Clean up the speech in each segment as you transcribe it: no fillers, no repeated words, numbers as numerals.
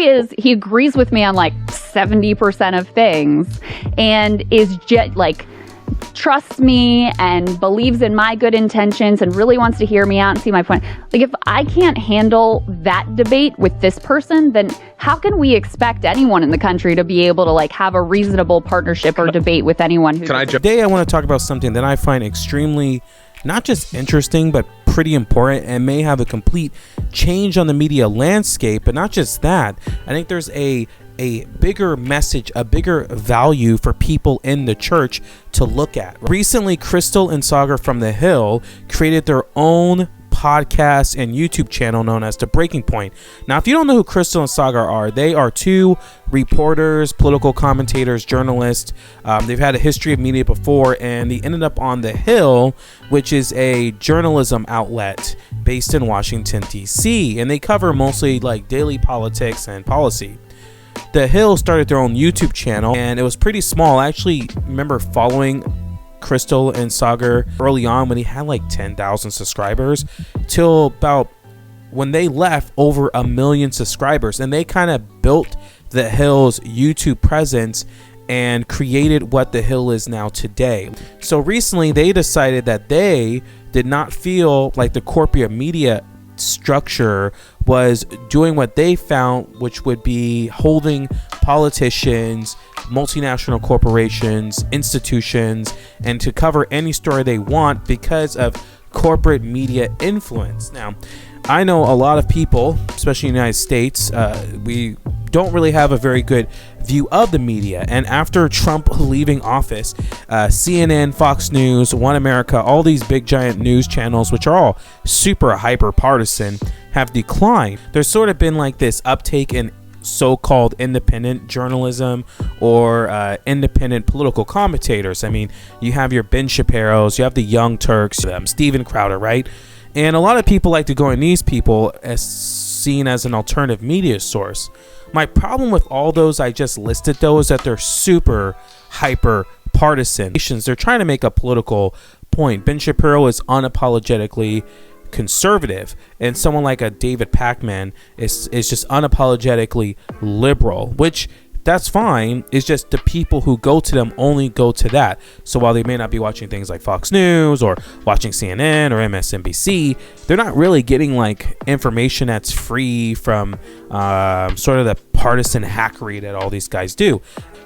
story is he agrees with me on like 70% of things and is like trusts me and believes in my good intentions and really wants to hear me out and see my point. Like, if I can't handle that debate with this person, then how can we expect anyone in the country to be able to like have a reasonable partnership or debate with anyone who... Today I want to talk about something that I find extremely not just interesting, but pretty important and may have a complete change on the media landscape. But not just that, I think there's a bigger message, a bigger value for people in the church to look at. Recently, Krystal and Sagaar from The Hill created their own podcast and YouTube channel known as The Breaking Point. Now, if you don't know who Krystal and Sagaar are, they are two reporters, political commentators, journalists. They've had a history of media before, and they ended up on The Hill, which is a journalism outlet based in Washington, D.C., and they cover mostly like daily politics and policy. The Hill started their own YouTube channel, and it was pretty small. I actually remember following Krystal and Sagaar early on when he had like 10,000 subscribers till about when they left over 1 million subscribers, and they kind of built The Hill's YouTube presence and created what The Hill is now today. So recently they decided that they did not feel like the corporate media structure was doing what they found, which would be holding politicians, multinational corporations, institutions, and to cover any story they want because of corporate media influence. Now, I know a lot of people, especially in the United States, we don't really have a very good view of the media. And after Trump leaving office, CNN, Fox News, One America, all these big giant news channels, which are all super hyper partisan, have declined. There's sort of been like this uptake in so-called independent journalism or independent political commentators. I mean, you have your Ben Shapiro's, you have the Young Turks, Steven Crowder, right? And a lot of people like to go in these people as seen as an alternative media source. My problem with all those I just listed, though, is that they're super hyper partisan. They're trying to make a political point. Ben Shapiro is unapologetically conservative, and someone like a David Pakman is just unapologetically liberal, which that's fine. It's just the people who go to them only go to that. So while they may not be watching things like Fox News or watching CNN or MSNBC, they're not really getting like information that's free from sort of the partisan hackery that all these guys do.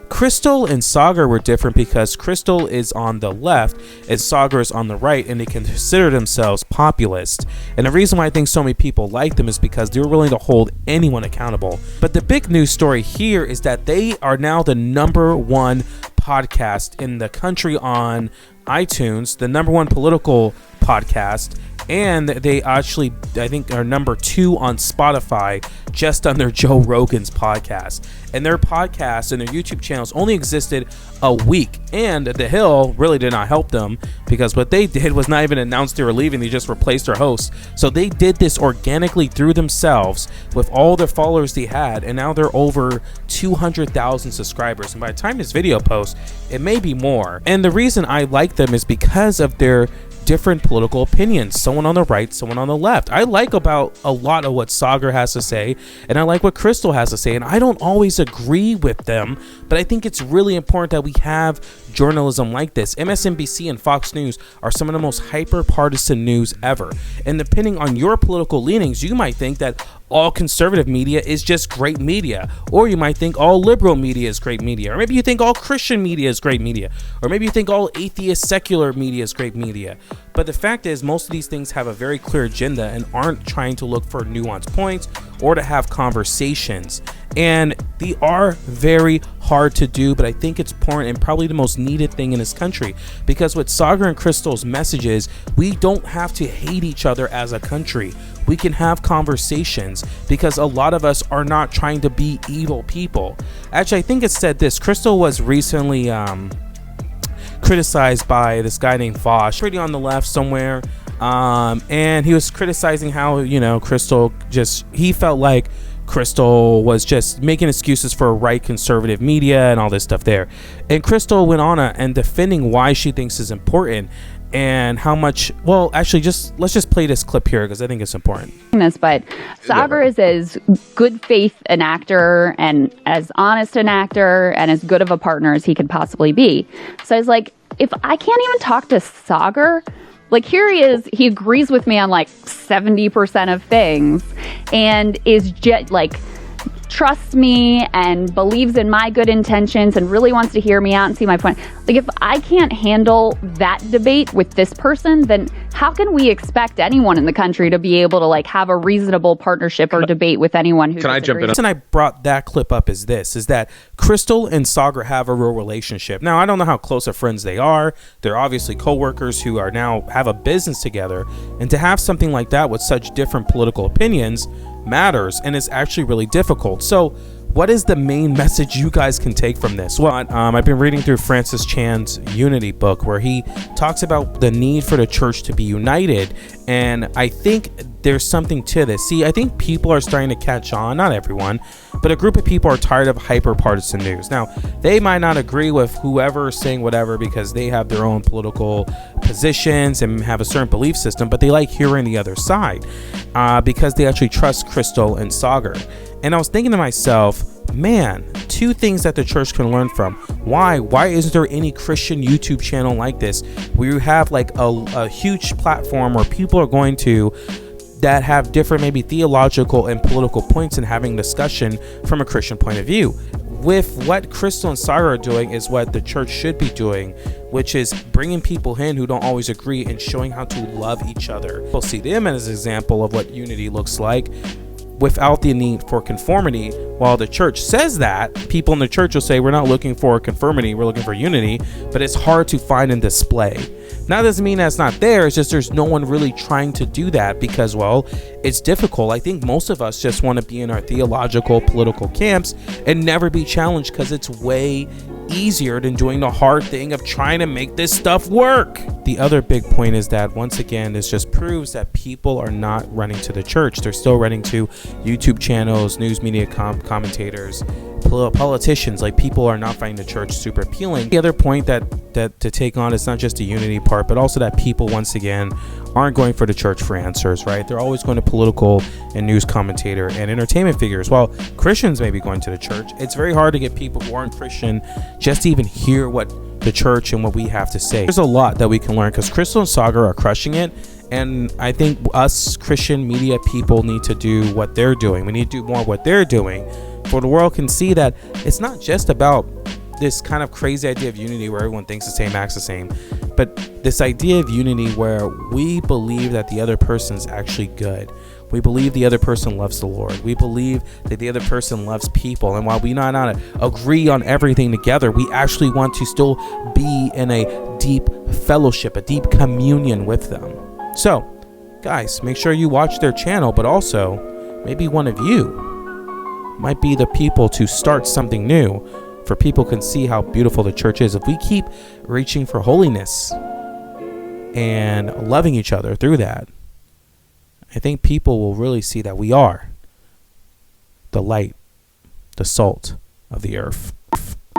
Krystal and Sagaar were different because Krystal is on the left and Sagaar is on the right, and they consider themselves populist. And the reason why I think so many people like them is because they're willing to hold anyone accountable. But the big news story here is that they are now the #1 podcast in the country on iTunes, the #1 political podcast, and they actually, I think, are #2 on Spotify, just under Joe Rogan's podcast. And their podcast and their YouTube channels only existed a week, and The Hill really did not help them because what they did was not even announce they were leaving. They just replaced their host. So they did this organically through themselves with all the followers they had, and now they're over 200,000 subscribers. And by the time this video posts, it may be more. And the reason I like them is because of their different political opinions, someone on the right, someone on the left. I like about a lot of what Sagaar has to say, and I like what Krystal has to say, and I don't always agree with them, but I think it's really important that we have journalism like this. MSNBC and Fox News are some of the most hyper partisan news ever, and depending on your political leanings, you might think that all conservative media is just great media, or you might think all liberal media is great media, or maybe you think all Christian media is great media, or maybe you think all atheist secular media is great media. But the fact is, most of these things have a very clear agenda and aren't trying to look for nuanced points or to have conversations. And they are very hard to do, but I think it's important and probably the most needed thing in this country, because with Sagaar and Krystal's messages, we don't have to hate each other as a country. We can have conversations because a lot of us are not trying to be evil people. Actually, I think it said this. Krystal was recently criticized by this guy named Vosh, pretty on the left somewhere, and he was criticizing how, you know, Krystal he felt like Krystal was just making excuses for right conservative media and all this stuff there. And Krystal went on and defending why she thinks is important. and how much. Well, actually, let's just play this clip here because I think it's important. But Sagaar is as good faith an actor and as honest an actor and as good of a partner as he could possibly be. So I was like, if I can't even talk to Sagaar, like here he is, he agrees with me on like 70% of things and is trusts me and believes in my good intentions and really wants to hear me out and see my point. Like if I can't handle that debate with this person, then how can we expect anyone in the country to be able to like have a reasonable partnership or debate with anyone who Can I jump in? The reason I brought that clip up is that Krystal and Sagaar have a real relationship. Now, I don't know how close of friends they are. They're obviously co-workers who are now have a business together, and to have something like that with such different political opinions matters, and it's actually really difficult. So what is the main message you guys can take from this? Well, I've been reading through Francis Chan's Unity book, where he talks about the need for the church to be united, and I think there's something to this. See, I think people are starting to catch on, not everyone, but a group of people are tired of hyper-partisan news. Now, they might not agree with whoever is saying whatever because they have their own political positions and have a certain belief system, but they like hearing the other side because they actually trust Krystal and Sagaar. And I was thinking to myself, man, two things that the church can learn from. Why isn't there any Christian YouTube channel like this where you have like a huge platform where people are going to that have different maybe theological and political points and having discussion from a Christian point of view? With what Krystal and Sagaar are doing is what the church should be doing, which is bringing people in who don't always agree and showing how to love each other. We'll see them as an example of what unity looks like without the need for conformity. While the church says that, people in the church will say, we're not looking for conformity, we're looking for unity, but it's hard to find and display. Now, that doesn't mean that's not there. It's just there's no one really trying to do that because, well, it's difficult. I think most of us just want to be in our theological, political camps and never be challenged because it's way easier than doing the hard thing of trying to make this stuff work. The other big point is that, once again, this just proves that people are not running to the church. They're still running to YouTube channels, news media commentators, politicians. Like, people are not finding the church super appealing. The other point that to take on is not just the unity part, but also that people, once again, aren't going for the church for answers, right? They're always going to political and news commentator and entertainment figures. While Christians may be going to the church, it's very hard to get people who aren't Christian just to even hear what the church and what we have to say. There's a lot that we can learn because Krystal and Sagaar are crushing it. And I think us Christian media people need to do what they're doing. We need to do more of what they're doing, for the world can see that it's not just about this kind of crazy idea of unity where everyone thinks the same, acts the same, but this idea of unity where we believe that the other person is actually good. We believe the other person loves the Lord. We believe that the other person loves people. And while we might not agree on everything together, we actually want to still be in a deep fellowship, a deep communion with them. So, guys, make sure you watch their channel, but also maybe one of you might be the people to start something new, for people can see how beautiful the church is. If we keep reaching for holiness and loving each other through that, I think people will really see that we are the light, the salt of the earth.